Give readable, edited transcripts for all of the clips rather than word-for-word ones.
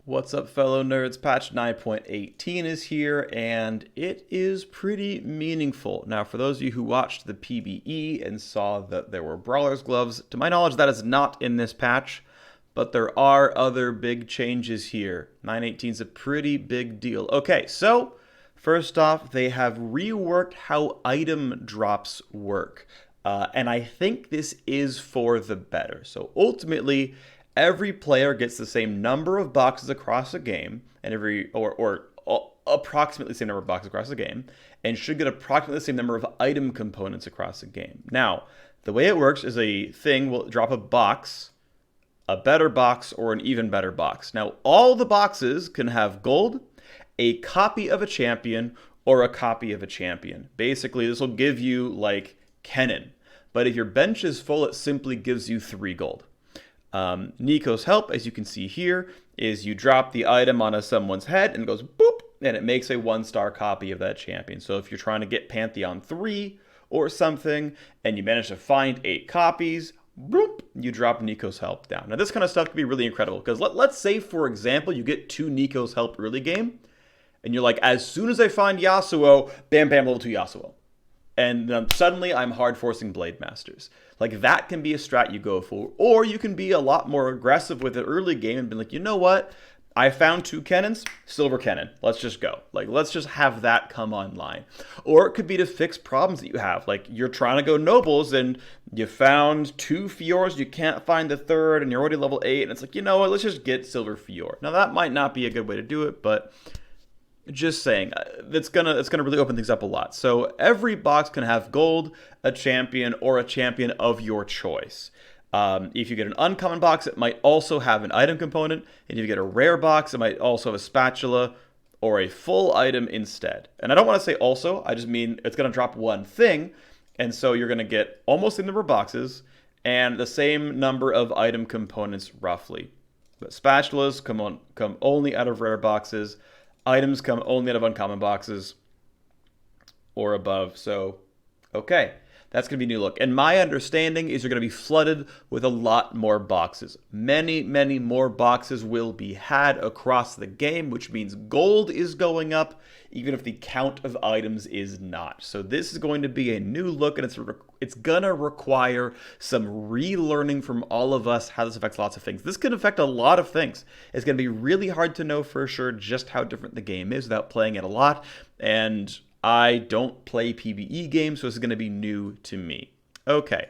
What's up, fellow nerds? Patch 9.18 is here, and it is pretty meaningful. Now, for those of you who watched the PBE and saw that there were Brawler's Gloves, to my knowledge, that is not in this patch, but there are other big changes here. 9.18 is a pretty big deal. Okay, so first off, they have reworked how item drops work, and I think this is for the better. So ultimately, every player gets the same number of boxes across a game, and approximately the same number of boxes across the game, and should get approximately the same number of item components across the game. Now, the way it works is a thing will drop a box, a better box, or an even better box. Now, all the boxes can have gold, a copy of a champion, or a copy of a champion. Basically, this will give you, like, Kennen. But if your bench is full, it simply gives you 3 gold. Nico's help, as you can see here, is you drop the item onto someone's head and it goes boop, and it makes a 1-star copy of that champion. So if you're trying to get Pantheon 3 or something, and you manage to find 8 copies, boop, you drop Nico's help down. Now this kind of stuff can be really incredible, because let's say, for example, you get 2 Nico's help early game, and you're like, as soon as I find Yasuo, bam, bam, level 2 Yasuo. And then suddenly I'm hard forcing Blade Masters. Like, that can be a strat you go for. Or you can be a lot more aggressive with it early game and be like, you know what? I found 2 Kennens, silver Kennen. Let's just go. Like, let's just have that come online. Or it could be to fix problems that you have. Like, you're trying to go nobles and you found 2 Fiors, you can't find the third, and you're already level 8. And it's like, you know what? Let's just get silver Fior. Now, that might not be a good way to do it, but just saying, it's gonna really open things up a lot. So every box can have gold, a champion, or a champion of your choice. If you get an uncommon box, it might also have an item component. And if you get a rare box, it might also have a spatula or a full item instead. And I don't want to say also, I just mean it's going to drop one thing. And so you're going to get almost the number of boxes and the same number of item components roughly. But spatulas come only out of rare boxes. Items come only out of uncommon boxes or above. So, okay, that's going to be a new look. And my understanding is you're going to be flooded with a lot more boxes. Many, many more boxes will be had across the game, which means gold is going up, even if the count of items is not. So this is going to be a new look, and it's going to require some relearning from all of us how this affects lots of things. This could affect a lot of things. It's going to be really hard to know for sure just how different the game is without playing it a lot, and I don't play PBE games, so this is going to be new to me. Okay,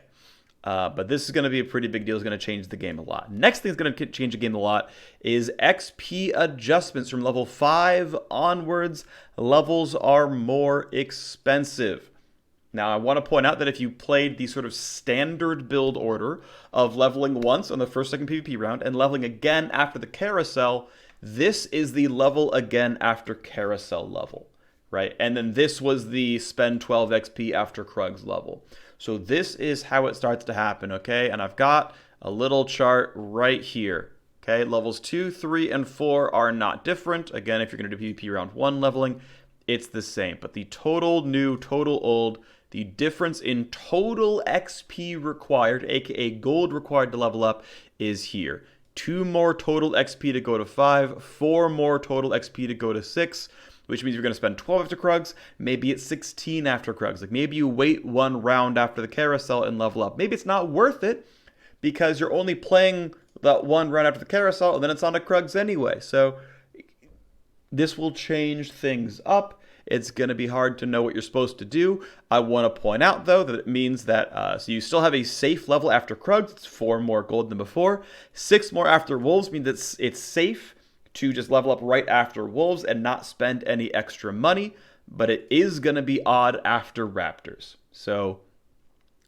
but this is going to be a pretty big deal. It's going to change the game a lot. Next thing that's going to change the game a lot is XP adjustments. From level 5 onwards, levels are more expensive. Now, I want to point out that if you played the sort of standard build order of leveling once on the first, second PvP round and leveling again after the carousel, this is the level again after carousel level. Right, and then this was the spend 12 XP after Krug's level. So this is how it starts to happen, okay? And I've got a little chart right here, okay? Levels 2, 3, and 4 are not different. Again, if you're going to do PvP round 1 leveling, it's the same. But the total new, total old, the difference in total XP required, aka gold required to level up, is here. 2 more total XP to go to 5, 4 more total XP to go to 6, which means you're going to spend 12 after Krugs, maybe it's 16 after Krugs. Like, maybe you wait 1 round after the carousel and level up. Maybe it's not worth it because you're only playing that 1 round after the carousel and then it's on to Krugs anyway. So this will change things up. It's going to be hard to know what you're supposed to do. I want to point out, though, that it means that, so you still have a safe level after Krugs. It's 4 more gold than before. 6 more after Wolves means that it's safe to just level up right after Wolves and not spend any extra money, but it is going to be odd after Raptors. So,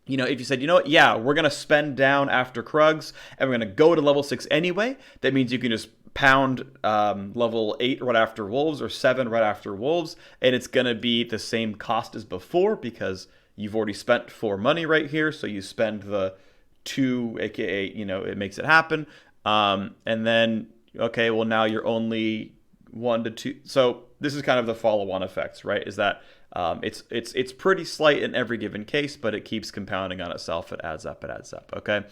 you know, if you said, you know what, yeah, we're going to spend down after Krugs, and we're going to go to level 6 anyway, that means you can just pound level 8 right after Wolves or 7 right after Wolves, and it's going to be the same cost as before because you've already spent 4 money right here, so you spend the 2, aka, you know, it makes it happen, and then okay, well, now you're only 1 to 2. So this is kind of the follow-on effects, right? Is that it's pretty slight in every given case, but it keeps compounding on itself. It adds up, okay?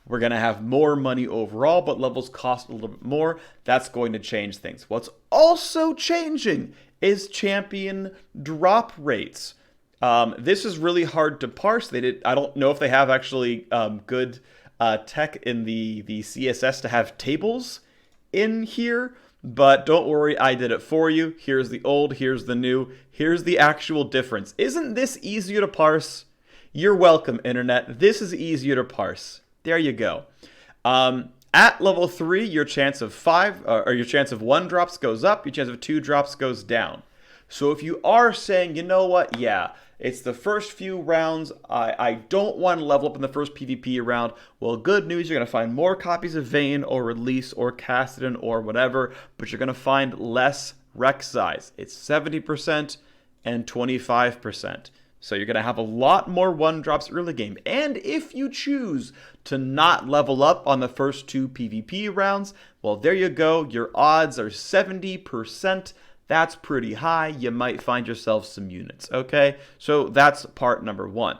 We're going to have more money overall, but levels cost a little bit more. That's going to change things. What's also changing is champion drop rates. This is really hard to parse. I don't know if they have actually good tech in the CSS to have tables in here, but don't worry, I did it for you. Here's the old, here's the new, here's the actual difference. Isn't this easier to parse? You're welcome, internet. This is easier to parse. There you go. At level 3, your chance of 1 drops goes up, your chance of 2 drops goes down. So if you are saying, you know what, yeah, it's the first few rounds, I don't want to level up in the first PvP round, well, good news, you're going to find more copies of Vayne or Release or Cassidy or whatever, but you're going to find less rec size. It's 70% and 25%. So you're going to have a lot more 1-drops early game. And if you choose to not level up on the first 2 PvP rounds, well, there you go. Your odds are 70%. That's pretty high. You might find yourself some units, okay? So that's part number 1.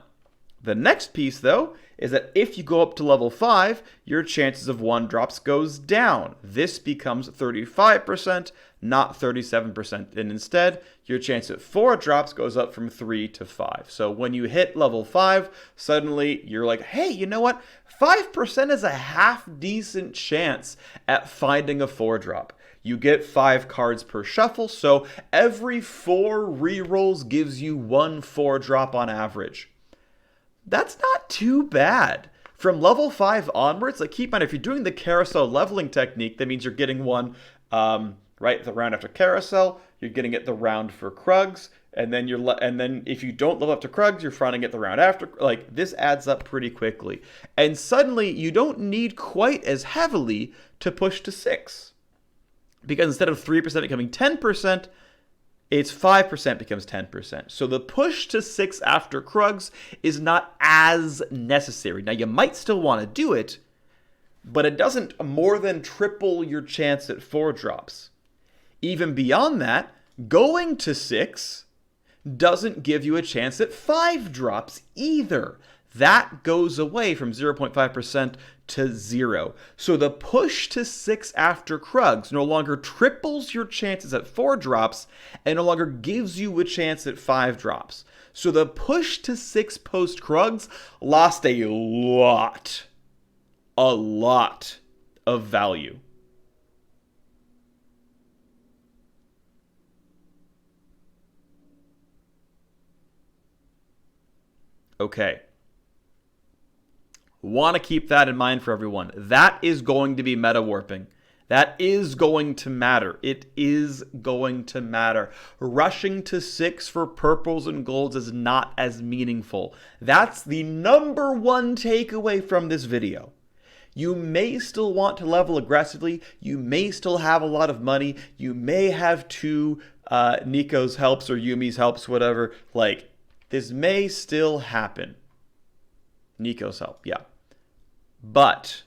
The next piece, though, is that if you go up to level 5, your chances of 1-drops goes down. This becomes 35%, not 37%. And instead, your chance at 4 drops goes up from 3 to 5. So when you hit level 5, suddenly you're like, hey, you know what? 5% is a half-decent chance at finding a 4-drop. You get 5 cards per shuffle, so every 4 rerolls gives you 1 4-drop on average. That's not too bad. From level 5 onwards, like keep in mind, if you're doing the carousel leveling technique, that means you're getting one right the round after carousel, you're getting it the round for Krugs, and then if you don't level up to Krugs, you're finding it the round after. Like this adds up pretty quickly, and suddenly you don't need quite as heavily to push to 6. Because instead of 3% becoming 10%, it's 5% becomes 10%. So the push to 6 after Krugs is not as necessary. Now, you might still want to do it, but it doesn't more than triple your chance at 4-drops. Even beyond that, going to 6 doesn't give you a chance at 5-drops either. That goes away from 0.5% to 0. So the push to 6 after Krugs no longer triples your chances at 4-drops and no longer gives you a chance at 5-drops. So the push to 6 post Krugs lost a lot of value. Okay. Want to keep that in mind for everyone. That is going to be meta warping. That is going to matter. It is going to matter. Rushing to 6 for purples and golds is not as meaningful. That's the number 1 takeaway from this video. You may still want to level aggressively. You may still have a lot of money. You may have 2 Nico's helps or Yumi's helps, whatever. Like, this may still happen. Nico's help, yeah. But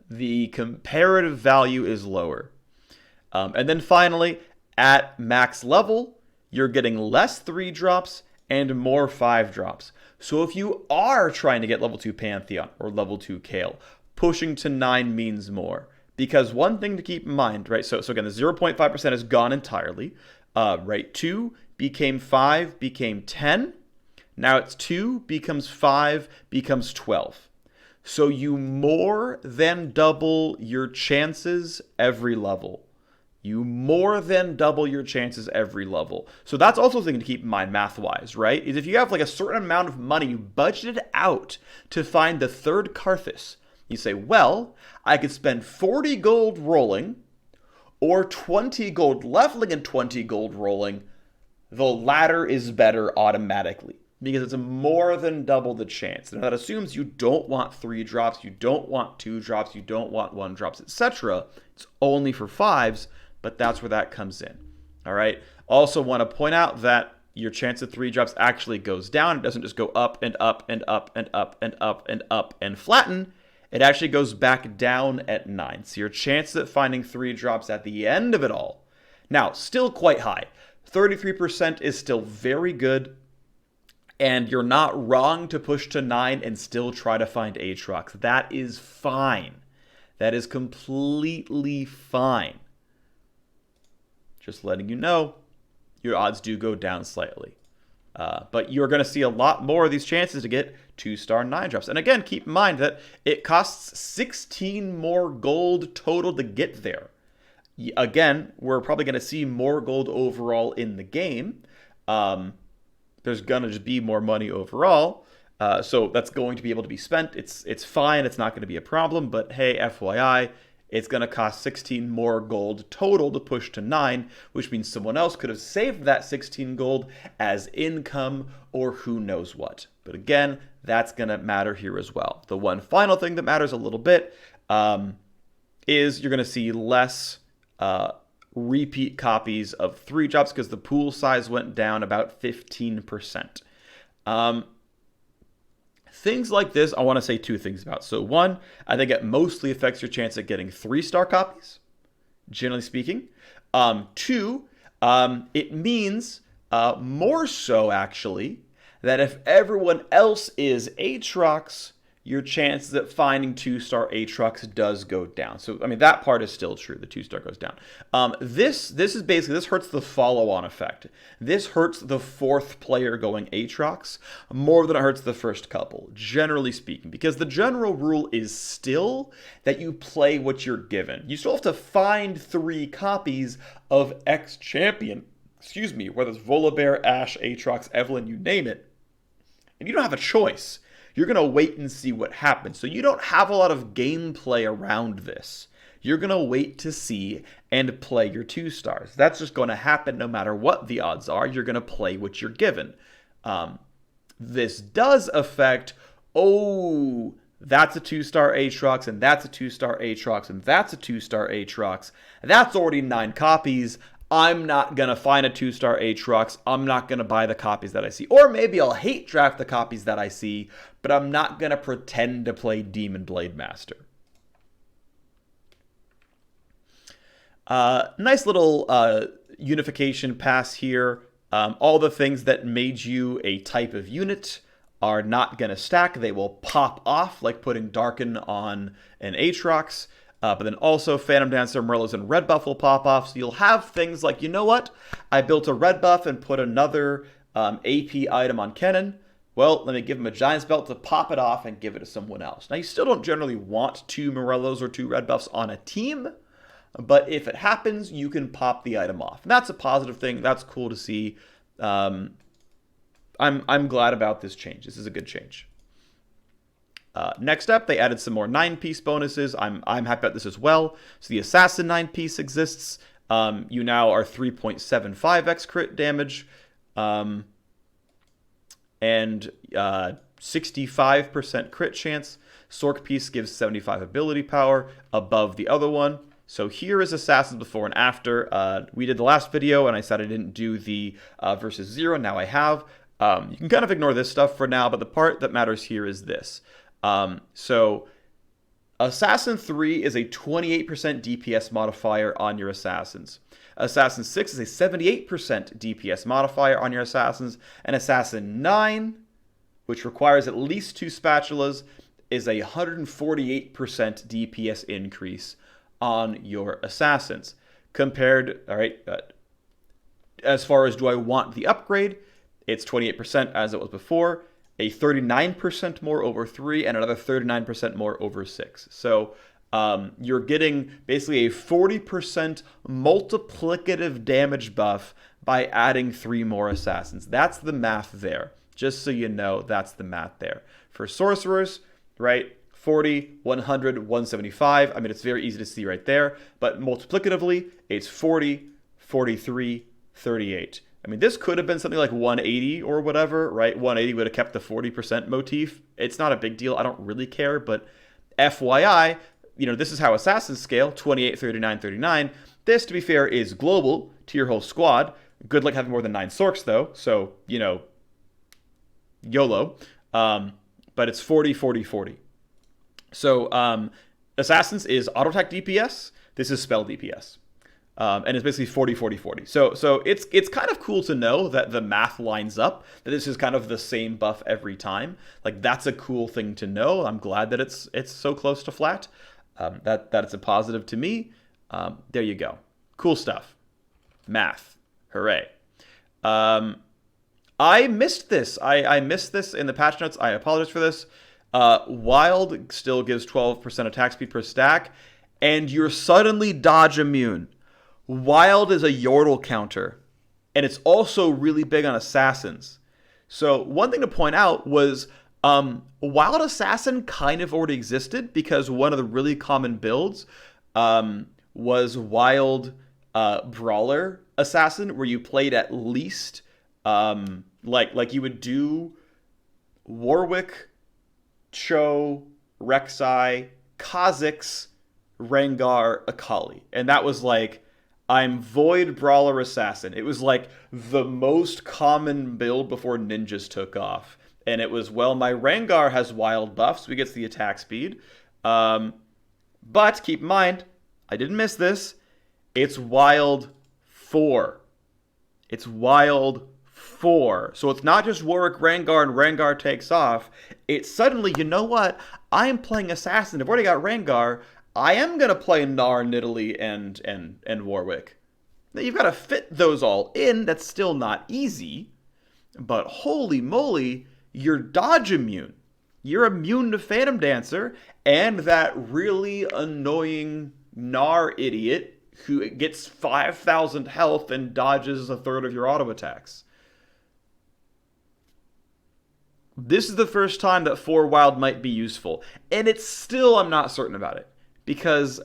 the comparative value is lower. And then finally, at max level, you're getting less 3-drops and more 5-drops. So if you are trying to get level 2 Pantheon or level 2 Kale, pushing to 9 means more. Because one thing to keep in mind, right? So again, the 0.5% is gone entirely. Right? 2 became 5, became 10. Now it's 2, becomes 5, becomes 12. So you more than double your chances every level. You more than double your chances every level. So that's also something to keep in mind math-wise, right? Is if you have like a certain amount of money budgeted out to find the 3rd Karthus, you say, well, I could spend 40 gold rolling or 20 gold leveling and 20 gold rolling. The latter is better automatically, because it's more than double the chance. Now, that assumes you don't want 3-drops, you don't want 2-drops, you don't want 1-drops, etc. It's only for 5s, but that's where that comes in. All right. Also want to point out that your chance of 3-drops actually goes down. It doesn't just go up and up and up and up and up and up and flatten. It actually goes back down at 9. So your chances at finding 3-drops at the end of it all, now, still quite high. 33% is still very good. And you're not wrong to push to 9 and still try to find Aatrox. That is fine. That is completely fine. Just letting you know, your odds do go down slightly. But you're going to see a lot more of these chances to get 2-star 9 drops. And again, keep in mind that it costs 16 more gold total to get there. Again, we're probably going to see more gold overall in the game. There's going to just be more money overall. So that's going to be able to be spent. It's fine. It's not going to be a problem. But hey, FYI, it's going to cost 16 more gold total to push to 9, which means someone else could have saved that 16 gold as income or who knows what. But again, that's going to matter here as well. The one final thing that matters a little bit is you're going to see less repeat copies of 3 drops because the pool size went down about 15%. Things like this, I want to say 2 things about. So 1, I think it mostly affects your chance at getting 3-star copies, generally speaking. 2, it means more so actually that if everyone else is Aatrox, your chances at finding 2-star Aatrox does go down. So, I mean, that part is still true. The 2-star goes down. This is basically, this hurts the follow-on effect. This hurts the 4th player going Aatrox more than it hurts the first couple, generally speaking, because the general rule is still that you play what you're given. You still have to find 3 copies of X champion, whether it's Volibear, Ashe, Aatrox, Evelynn, you name it, and you don't have a choice. You're going to wait and see what happens. So you don't have a lot of gameplay around this. You're going to wait to see and play your 2-stars. That's just going to happen no matter what the odds are. You're going to play what you're given. This does affect, oh, that's a 2-star Aatrox, and that's a 2-star Aatrox, and that's a 2-star Aatrox. That's already 9 copies. I'm not going to find a 2-star Aatrox. I'm not going to buy the copies that I see. Or maybe I'll hate draft the copies that I see, but I'm not going to pretend to play Demon Blade Master. Nice little unification pass here. All the things that made you a type of unit are not going to stack. They will pop off, like putting Darken on an Aatrox. But then also Phantom Dancer, Merlos, and Red Buff will pop off. So you'll have things like, you know what? I built a Red Buff and put another AP item on Kennen. Well, let me give him a Giant's Belt to pop it off and give it to someone else. Now, you still don't generally want 2 Morellos or 2 Red Buffs on a team. But if it happens, you can pop the item off. And that's a positive thing. That's cool to see. I'm glad about this change. This is a good change. Next up, they added some more 9-piece bonuses. I'm happy about this as well. So the Assassin 9-piece exists. You now are 3.75x crit damage. And 65% crit chance. Sorc piece gives 75 ability power above the other one. So here is Assassins before and after. We did the last video, and I said I didn't do the versus 0. Now I have. You can kind of ignore this stuff for now, but the part that matters here is this. So Assassin 3 is a 28% DPS modifier on your Assassins. Assassin 6 is a 78% DPS modifier on your Assassins. And Assassin 9, which requires at least 2 spatulas, is a 148% DPS increase on your Assassins. Compared, all right, as far as do I want the upgrade, it's 28% as it was before. A 39% more over 3, and another 39% more over 6. So you're getting basically a 40% multiplicative damage buff by adding 3 more Assassins. That's the math there. Just so you know, that's the math there. For Sorcerers, right, 40, 100, 175. I mean, it's very easy to see right there. But multiplicatively, it's 40, 43, 38. I mean, this could have been something like 180 or whatever, right? 180 would have kept the 40% motif. It's not a big deal. I don't really care, but FYI, you know, this is how Assassins scale, 28, 39, 39. This, to be fair, is global to your whole squad. Good luck having more than 9 Sorcs, though. So, you know, YOLO. But it's 40, 40, 40. So, Assassins is auto attack DPS. This is spell DPS. And it's basically 40, 40, 40. So it's kind of cool to know that the math lines up, that this is kind of the same buff every time. Like, that's a cool thing to know. I'm glad that it's so close to flat. That it's a positive to me. There you go. Cool stuff. Math. Hooray. I missed this. I missed this in the patch notes. I apologize for this. Wild still gives 12% attack speed per stack, and you're suddenly dodge immune. Wild is a Yordle counter, and it's also really big on Assassins. So one thing to point out was Wild Assassin kind of already existed, because one of the really common builds was Wild Brawler Assassin, where you played at least like you would do Warwick, Cho, Rek'Sai, Kha'Zix, Rengar, Akali. And that was like, I'm Void Brawler Assassin. It was like the most common build before ninjas took off. And it was, well, my Rengar has wild buffs, so he gets the attack speed. But keep in mind, I didn't miss this. It's wild 4. It's wild 4. So it's not just Warwick Rengar and Rengar takes off. It's suddenly, you know what? I am playing Assassin. I've already got Rengar. I am going to play Gnar, Nidalee, and Warwick. Now, you've got to fit those all in. That's still not easy. But holy moly, you're dodge immune. You're immune to Phantom Dancer and that really annoying Gnar idiot who gets 5,000 health and dodges a third of your auto attacks. This is the first time that 4 Wild might be useful. And it's still, I'm not certain about it. Because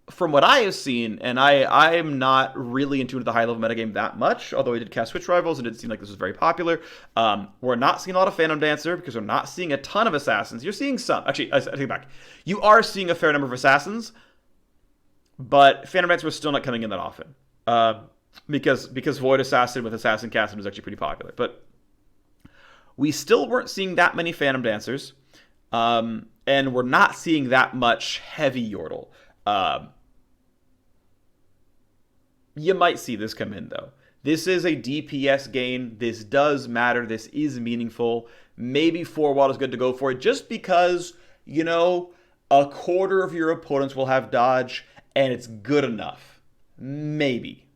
from what I have seen, and I am not really in tune with the high-level metagame that much, although I did cast Switch Rivals and it did seem like this was very popular. We're not seeing a lot of Phantom Dancer because we're not seeing a ton of Assassins. You're seeing some. Actually, I take it back. You are seeing a fair number of Assassins, but Phantom Dancer was still not coming in that often. Because Void Assassin with Assassin Casting was actually pretty popular. But we still weren't seeing that many Phantom Dancers. And we're not seeing that much heavy Yordle. You might see this come in, though. This is a DPS gain. This does matter. This is meaningful. Maybe 4 Wild is good to go for it, just because, you know, a quarter of your opponents will have dodge, and it's good enough. Maybe.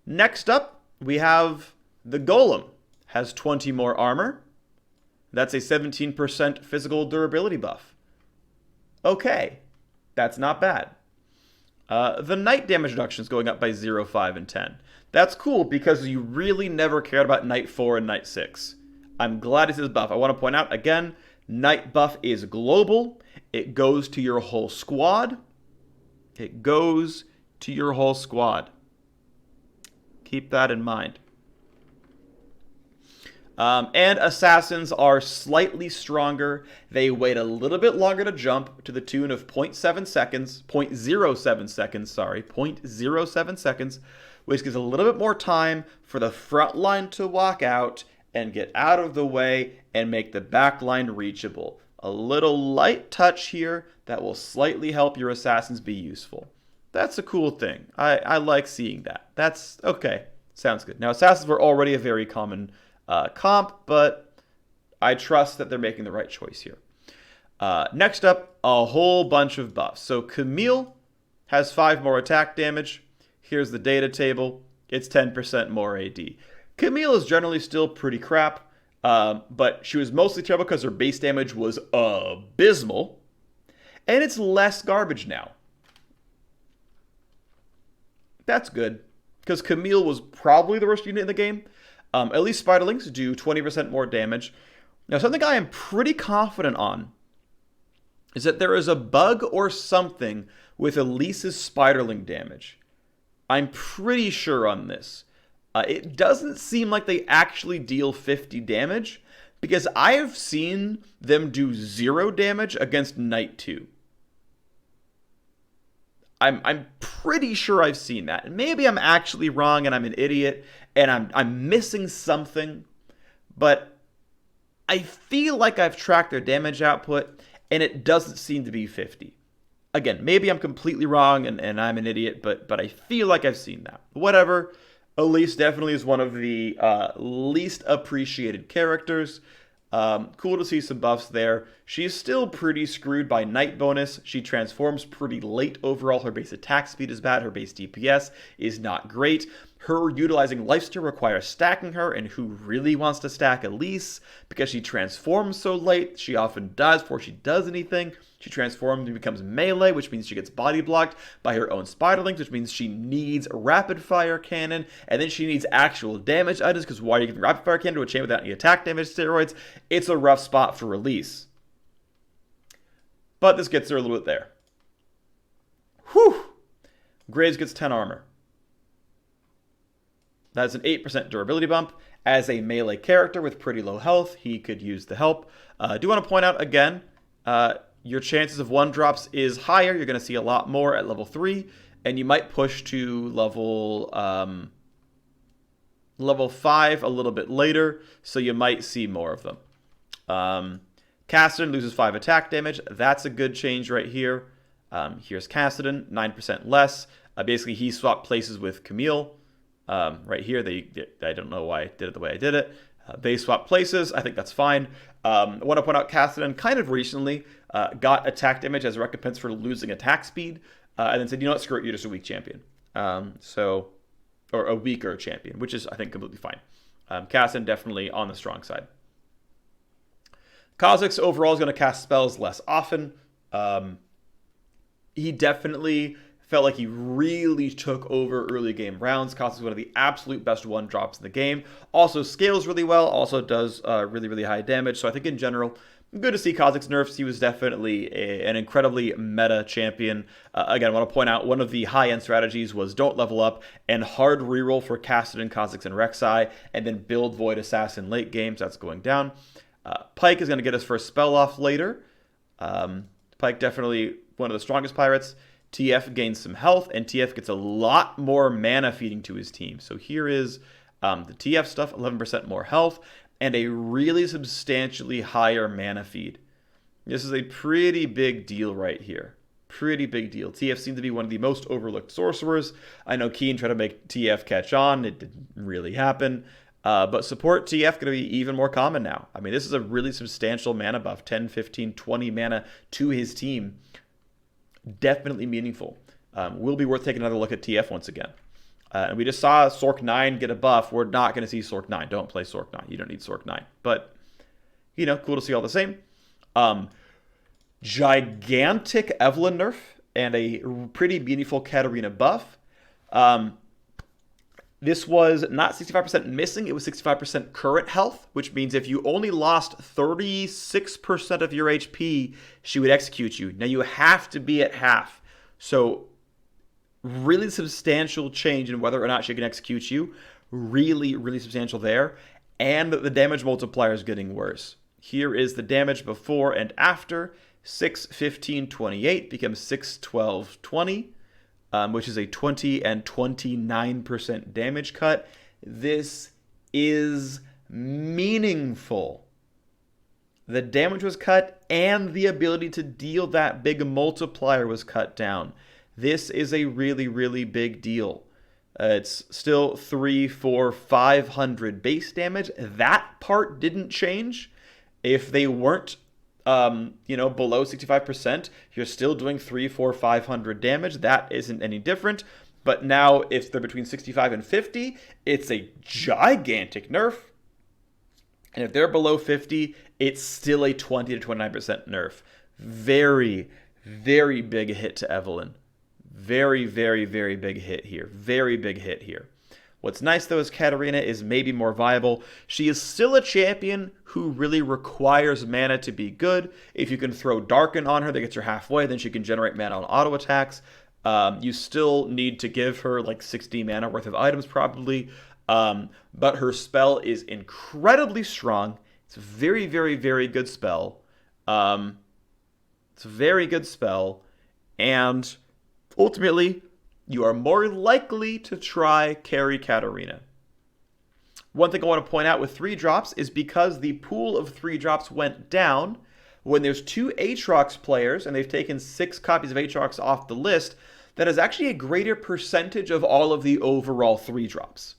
Next up, we have the Golem. Has 20 more armor. That's a 17% physical durability buff. Okay, that's not bad. The Knight damage reduction is going up by 0, 5, and 10. That's cool because you really never cared about Knight 4 and Knight 6. I'm glad it's this buff. I want to point out, again, Knight buff is global. It goes to your whole squad. It goes to your whole squad. Keep that in mind. And Assassins are slightly stronger. They wait a little bit longer to jump, to the tune of 0.7 seconds, 0.07 seconds, sorry, 0.07 seconds, which gives a little bit more time for the front line to walk out and get out of the way and make the back line reachable. A little light touch here that will slightly help your Assassins be useful. That's a cool thing. I like seeing that. That's okay. Sounds good. Now, Assassins were already a very common comp, but I trust that they're making the right choice here. Next up, a whole bunch of buffs. So Camille has 5 more attack damage. Here's the data table. It's 10% more AD. Camille is generally still pretty crap, but she was mostly trouble because her base damage was abysmal, and it's less garbage now. That's good, because Camille was probably the worst unit in the game. At least Spiderlings do 20% more damage. Now, something I am pretty confident on is that there is a bug or something with Elise's Spiderling damage. I'm pretty sure on this. It doesn't seem like they actually deal 50 damage, because I have seen them do 0 damage against Knight 2. I'm pretty sure I've seen that. And maybe I'm actually wrong and I'm an idiot and I'm missing something. But I feel like I've tracked their damage output and it doesn't seem to be 50. Again, maybe I'm completely wrong and I'm an idiot, but I feel like I've seen that. Whatever. Elise definitely is one of the least appreciated characters. Cool to see some buffs there. She's still pretty screwed by Night bonus. She transforms pretty late overall. Her base attack speed is bad. Her base DPS is not great. Her utilizing Lifesteal requires stacking her, and who really wants to stack Elise? Because she transforms so late, she often dies before she does anything. She transforms and becomes melee, which means she gets body blocked by her own spiderlings, which means she needs a rapid fire cannon, and then she needs actual damage items, because why are you giving rapid fire cannon to a chain without any attack damage steroids? It's a rough spot for release. But this gets her a little bit there. Whew! Graves gets 10 armor. That's an 8% durability bump. As a melee character with pretty low health, he could use the help. I do want to point out again, your chances of 1-drops is higher. You're going to see a lot more at level 3, and you might push to level 5 a little bit later, so you might see more of them. Kassadin loses 5 attack damage. That's a good change right here. Here's Kassadin, 9% less. Basically, he swapped places with Camille. Right here, I don't know why I did it the way I did it. They swapped places. I think that's fine. I want to point out Kassadin kind of recently got attack damage as a recompense for losing attack speed, and then said, you know what, screw it, you're just a weak champion. Or a weaker champion, which is, I think, completely fine. Kassadin definitely on the strong side. Kha'Zix overall is going to cast spells less often. He definitely felt like he really took over early game rounds. Kha'Zix is one of the absolute best 1-drops in the game. Also scales really well, also does really, really high damage. So I think in general, good to see Kha'Zix nerfs. He was definitely an incredibly meta champion. Again, I want to point out one of the high-end strategies was don't level up and hard reroll for Kassadin, Kha'Zix, and Rek'Sai, and then build Void Assassin late games. That's going down. Pyke is going to get his first spell off later. Pyke definitely one of the strongest pirates. TF gains some health, and TF gets a lot more mana feeding to his team. So here is the TF stuff, 11% more health, and a really substantially higher mana feed. This is a pretty big deal right here. Pretty big deal. TF seemed to be one of the most overlooked sorcerers. I know Keen tried to make TF catch on. It didn't really happen. But support TF going to be even more common now. I mean, this is a really substantial mana buff, 10, 15, 20 mana to his team. Definitely meaningful. Will be worth taking another look at TF once again. And we just saw Sorc 9 get a buff. We're not going to see Sorc 9. Don't play Sorc 9. You don't need Sorc 9. But, you know, cool to see all the same. Gigantic Evelyn nerf and a pretty meaningful Katarina buff. This was not 65% missing. It was 65% current health, which means if you only lost 36% of your HP, she would execute you. Now you have to be at half. So really substantial change in whether or not she can execute you. Really, really substantial there. And the damage multiplier is getting worse. Here is the damage before and after. 6, 15, 28 becomes 6, 12, 20. Which is a 20 and 29% damage cut. This is meaningful. The damage was cut and the ability to deal that big multiplier was cut down. This is a really, really big deal. It's still 3, 4, 500 base damage. That part didn't change. If they weren't below 65%, you're still doing 3, 4, 500 damage. That isn't any different. But now, if they're between 65 and 50, it's a gigantic nerf. And if they're below 50, it's still a 20 to 29% nerf. Very, very big hit to Evelyn. Very, very, very big hit here. Very big hit here. What's nice, though, is Katarina is maybe more viable. She is still a champion who really requires mana to be good. If you can throw Darken on her, that gets her halfway, then she can generate mana on auto attacks. You still need to give her like 60 mana worth of items, probably. But her spell is incredibly strong. It's a very, very, very good spell. It's a very good spell. And ultimately, you are more likely to try carry Katarina. One thing I want to point out with 3-drops is because the pool of 3-drops went down, when there's two Aatrox players and they've taken 6 copies of Aatrox off the list, that is actually a greater percentage of all of the overall 3-drops.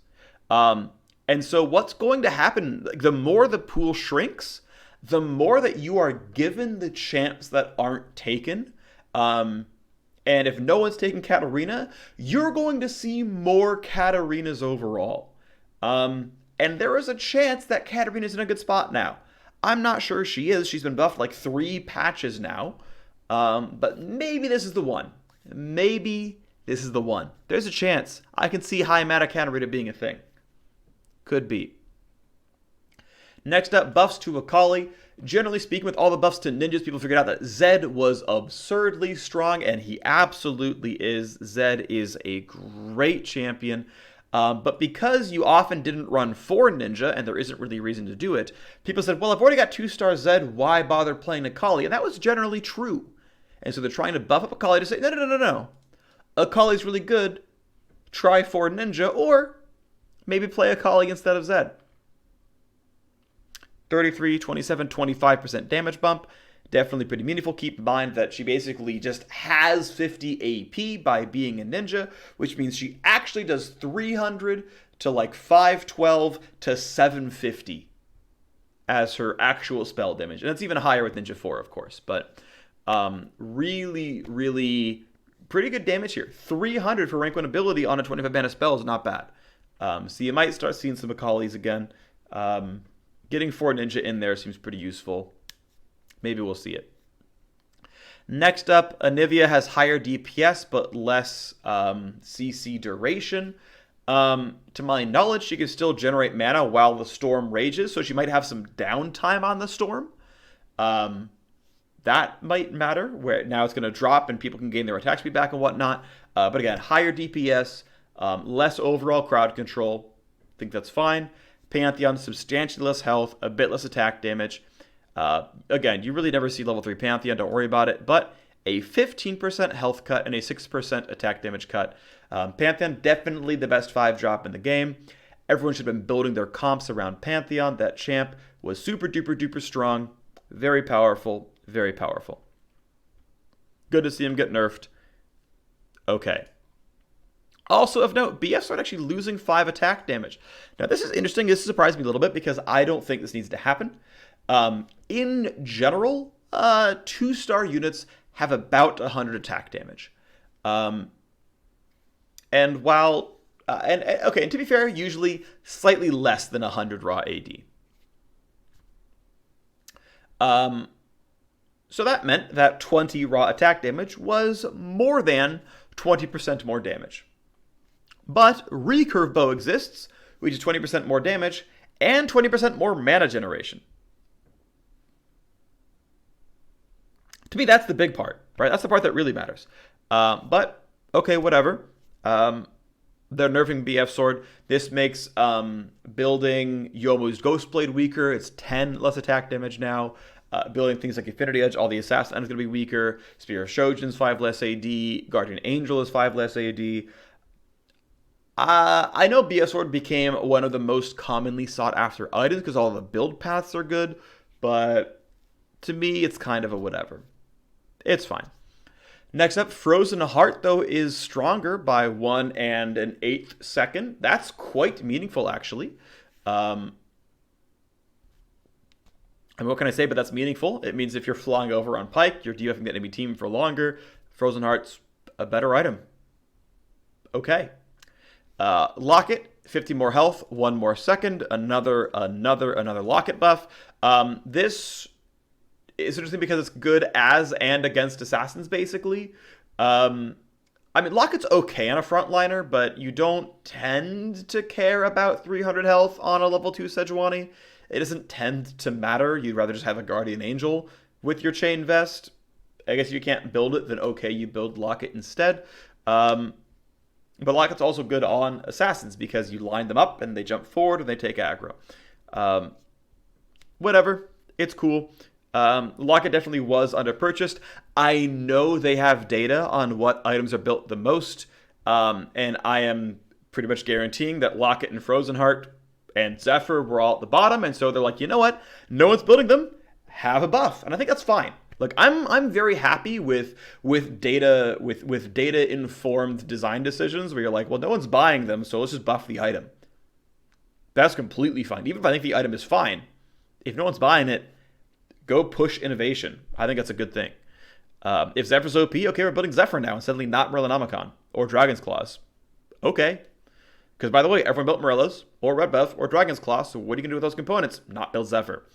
And so what's going to happen, like, the more the pool shrinks, the more that you are given the champs that aren't taken. And if no one's taking Katarina, you're going to see more Katarinas overall. And there is a chance that Katarina's in a good spot now. I'm not sure she is. She's been buffed like 3 patches now. But maybe this is the one. Maybe this is the one. There's a chance. I can see high mana Katarina being a thing. Could be. Next up, buffs to Akali. Generally speaking, with all the buffs to ninjas, people figured out that Zed was absurdly strong, and he absolutely is. Zed is a great champion. But because you often didn't run 4 ninja, and there isn't really a reason to do it, people said, well, I've already got 2-star Zed, why bother playing Akali? And that was generally true. And so they're trying to buff up Akali to say, no. Akali's really good. Try 4 ninja, or maybe play Akali instead of Zed. 33, 27, 25% damage bump. Definitely pretty meaningful. Keep in mind that she basically just has 50 AP by being a ninja, which means she actually does 300 to like 512 to 750 as her actual spell damage. And it's even higher with Ninja 4, of course. But really, really pretty good damage here. 300 for rank 1 ability on a 25 mana spell is not bad. So you might start seeing some Akalis again. Getting 4 ninja in there seems pretty useful. Maybe we'll see it. Next up, Anivia has higher DPS but less CC duration. To my knowledge, she can still generate mana while the storm rages, so she might have some downtime on the storm. That might matter, where now it's going to drop and people can gain their attack speed back and whatnot. But again, higher DPS, less overall crowd control. I think that's fine. Pantheon, substantially less health, a bit less attack damage. Again, you really never see level 3 Pantheon, don't worry about it. But a 15% health cut and a 6% attack damage cut. Pantheon, definitely the best 5-drop in the game. Everyone should have been building their comps around Pantheon. That champ was super duper duper strong. Very powerful, very powerful. Good to see him get nerfed. Okay. Also of note, BF started actually losing 5 attack damage. Now this is interesting. This surprised me a little bit because I don't think this needs to happen. In general, 2-star units have about 100 attack damage. And while, and to be fair, usually slightly less than 100 raw AD. So that meant that 20 raw attack damage was more than 20% more damage. But recurve bow exists, which is 20% more damage and 20% more mana generation. To me, that's the big part, right? That's the part that really matters. But, okay, whatever. They're nerfing BF Sword. This makes building Yomu's Ghostblade weaker. It's 10 less attack damage now. Building things like Infinity Edge, all the Assassin is going to be weaker. Spear of Shojin's 5 less AD. Guardian Angel is 5 less AD. I know BF Sword became one of the most commonly sought after items because all the build paths are good, but to me, it's kind of a whatever. It's fine. Next up, Frozen Heart, though, is stronger by 1 1/8 second. That's quite meaningful, actually. I mean, what can I say? But that's meaningful. It means if you're flying over on Pike, you're debuffing the enemy team for longer. Frozen Heart's a better item. Okay. Locket, 50 more health, 1 more second, another Locket buff. This is interesting because it's good as and against Assassins, basically. I mean, Locket's okay on a frontliner, but you don't tend to care about 300 health on a level 2 Sejuani. It doesn't tend to matter. You'd rather just have a Guardian Angel with your Chain Vest. I guess if you can't build it, then okay, you build Locket instead. But Locket's also good on Assassins because you line them up and they jump forward and they take aggro. Whatever. It's cool. Locket definitely was underpurchased. I know they have data on what items are built the most. And I am pretty much guaranteeing that Locket and Frozen Heart and Zephyr were all at the bottom. And so they're like, you know what? No one's building them. have a buff, and I think that's fine. Like I'm very happy with data informed design decisions where you're like, well, no one's buying them, so let's just buff the item. That's completely fine. Even if I think the item is fine, if no one's buying it, go push innovation. I think that's a good thing. If Zephyr's OP, okay, we're building Zephyr now and suddenly not Merlinomicon or Dragon's Claws. Okay. Because, by the way, everyone built Morellos or Red Buff or Dragon's Claw, so what are you going to do with those components? Not build Zephyr.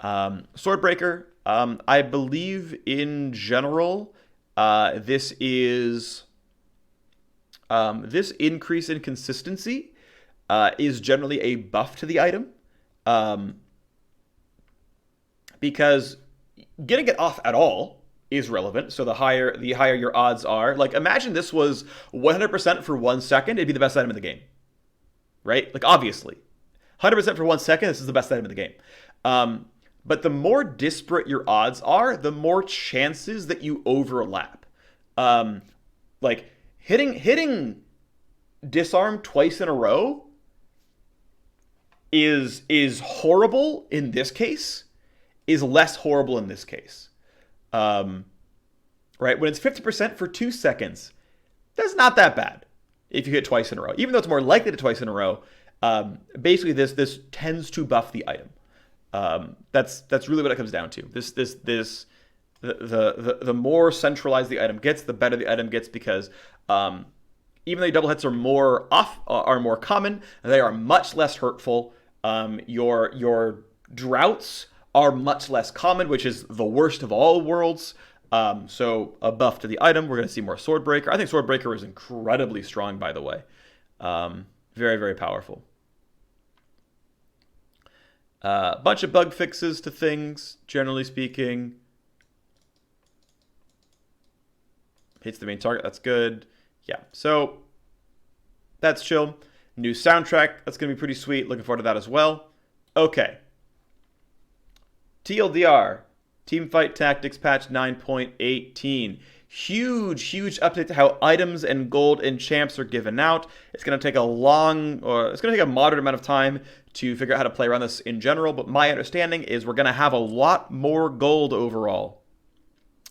Swordbreaker, I believe in general, this increase in consistency is generally a buff to the item. Because getting it off at all is relevant. So the higher your odds are. Like, imagine this was 100% for 1 second, it'd be the best item in the game. Right? Like, obviously. 100% for 1 second, this is the best item in the game. But the more disparate your odds are, the more chances that you overlap. Like, hitting disarm twice in a row is horrible in this case, is less horrible in this case. Right? When it's 50% for 2 seconds, that's not that bad if you hit twice in a row. Even though it's more likely to twice in a row, basically this tends to buff the item. That's really what it comes down to. The more centralized the item gets, the better the item gets, because even though double hits are more common, they are much less hurtful. Your droughts are much less common, which is the worst of all worlds. So a buff to the item. We're going to see more Swordbreaker. I think Swordbreaker is incredibly strong, by the way. Very, very powerful. A bunch of bug fixes to things, generally speaking. Hits the main target. That's good. Yeah, so that's chill. New soundtrack. That's going to be pretty sweet. Looking forward to that as well. Okay. TLDR. Teamfight Tactics patch 9.18. Huge update to how items and gold and champs are given out. It's going to take a moderate amount of time to figure out how to play around this in general, but my understanding is we're going to have a lot more gold overall.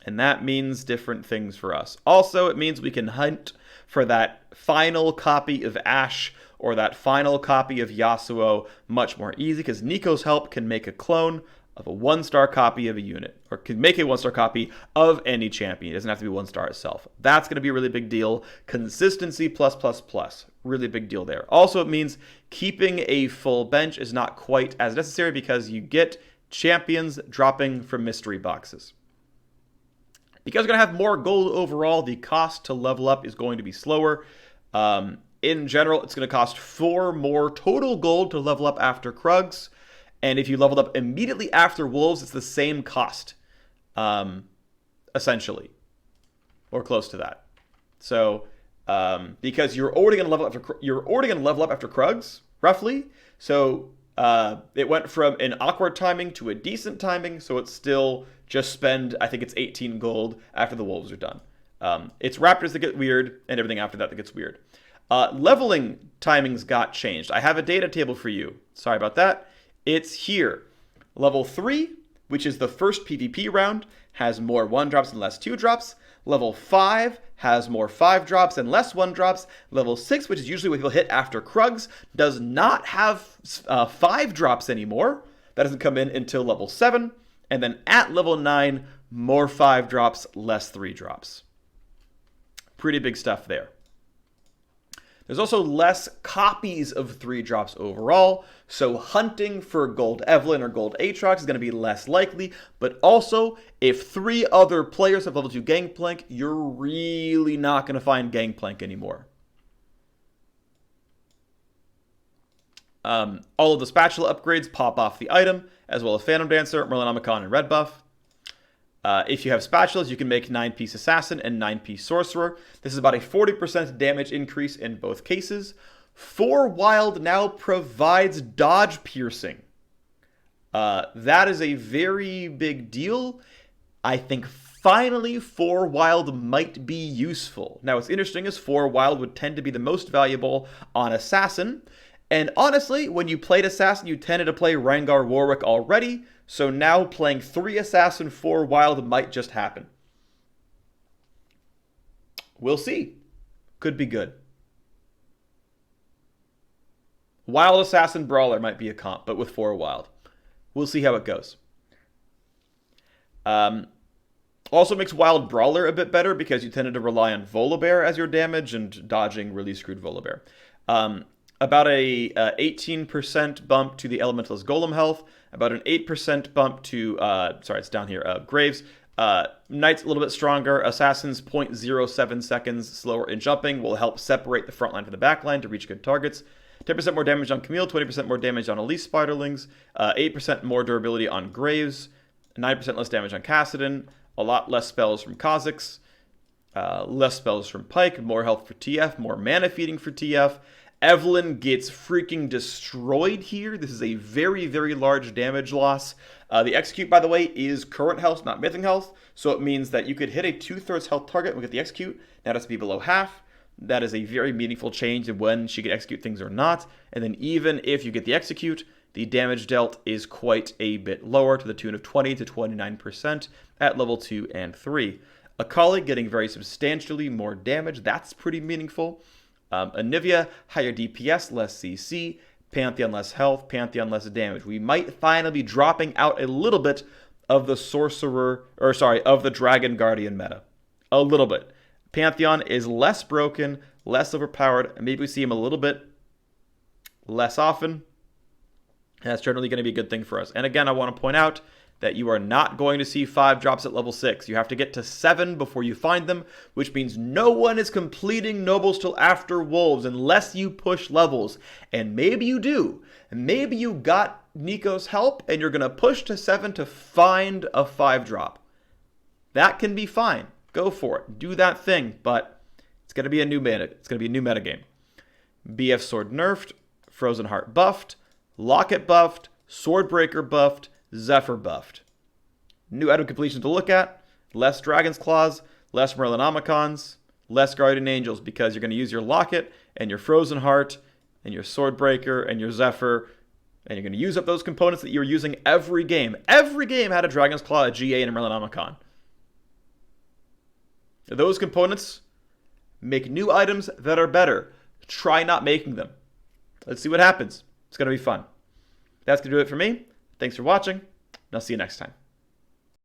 And that means different things for us. Also, it means we can hunt for that final copy of Ashe or that final copy of Yasuo much more easy, because Nico's help can make a clone of a 1-star copy of a unit, or can make a 1-star copy of any champion. It doesn't have to be 1-star itself. That's going to be a really big deal. Consistency plus. Really big deal there. Also, it means keeping a full bench is not quite as necessary because you get champions dropping from mystery boxes. Because we're going to have more gold overall, the cost to level up is going to be slower. In general, it's going to cost 4 more total gold to level up after Krugs. And if you leveled up immediately after Wolves, it's the same cost, essentially, or close to that. So, because you're already going to level up after Krugs, roughly. So it went from an awkward timing to a decent timing. So it's still just spend, I think it's 18 gold after the Wolves are done. It's Raptors that get weird, and everything after that gets weird. Leveling timings got changed. I have a data table for you. Sorry about that. It's here. Level 3, which is the first PvP round, has more 1-drops and less 2-drops. Level 5 has more 5-drops and less 1-drops. Level 6, which is usually what people hit after Krugs, does not have 5-drops anymore. That doesn't come in until level 7. And then at level 9, more 5-drops, less 3-drops. Pretty big stuff there. There's also less copies of 3-drops overall, so hunting for Gold Evelyn or Gold Aatrox is going to be less likely, but also, if 3 other players have level 2 Gangplank, you're really not going to find Gangplank anymore. All of the spatula upgrades pop off the item, as well as Phantom Dancer, Merlinomicon, and Red Buff. If you have spatulas, you can make 9-piece Assassin and 9-piece Sorcerer. This is about a 40% damage increase in both cases. 4 Wild now provides dodge piercing. That is a very big deal. I think finally 4 Wild might be useful. Now, what's interesting is 4 Wild would tend to be the most valuable on Assassin. And honestly, when you played Assassin, you tended to play Rengar Warwick already. So now playing 3 Assassin, 4 Wild might just happen. We'll see. Could be good. Wild Assassin Brawler might be a comp, but with 4 Wild. We'll see how it goes. Also makes Wild Brawler a bit better because you tended to rely on Volibear as your damage, and dodging really screwed Volibear. About a 18% bump to the Elementalist Golem health, about an 8% bump to, sorry, it's down here, Graves. Knight's a little bit stronger. Assassin's 0.07 seconds slower in jumping will help separate the front line from the back line to reach good targets. 10% more damage on Camille, 20% more damage on Elise Spiderlings, 8% more durability on Graves, 9% less damage on Kassadin, a lot less spells from Kha'Zix, less spells from Pyke, more health for TF, more mana feeding for TF. Evelyn gets freaking destroyed here. This is a very, very large damage loss. The Execute, by the way, is current health, not mythic health, so it means that you could hit a 2/3 health target and get the Execute. Now it has to be below half. That is a very meaningful change in when she can execute things or not. And then even if you get the Execute, the damage dealt is quite a bit lower, to the tune of 20 to 29% at level 2 and 3. Akali getting very substantially more damage. That's pretty meaningful. Anivia, higher DPS, less CC. Pantheon, less health. Pantheon, less damage. We might finally be dropping out a little bit of the sorcerer, or sorry, of the Dragon Guardian meta. A little bit. Pantheon is less broken, less overpowered, and maybe we see him a little bit less often. And that's generally going to be a good thing for us. And again, I want to point out that you are not going to see 5 drops at level 6. You have to get to 7 before you find them, which means no one is completing Nobles till after Wolves unless you push levels. And maybe you do. And maybe you got Nico's help and you're going to push to 7 to find a 5 drop. That can be fine. Go for it. Do that thing, but it's going to be a new meta. It's going to be a new metagame. BF Sword nerfed, Frozen Heart buffed, Locket buffed, Swordbreaker buffed, Zephyr buffed. New item completion to look at. Less Dragon's Claws, less Merlinomicons, less Guardian Angels, because you're going to use your Locket and your Frozen Heart and your Swordbreaker and your Zephyr, and you're going to use up those components that you're using every game. Every game had a Dragon's Claw, a GA, and a Merlinomicon. Those components make new items that are better. Try not making them. Let's see what happens. It's going to be fun. That's going to do it for me. Thanks for watching, and I'll see you next time.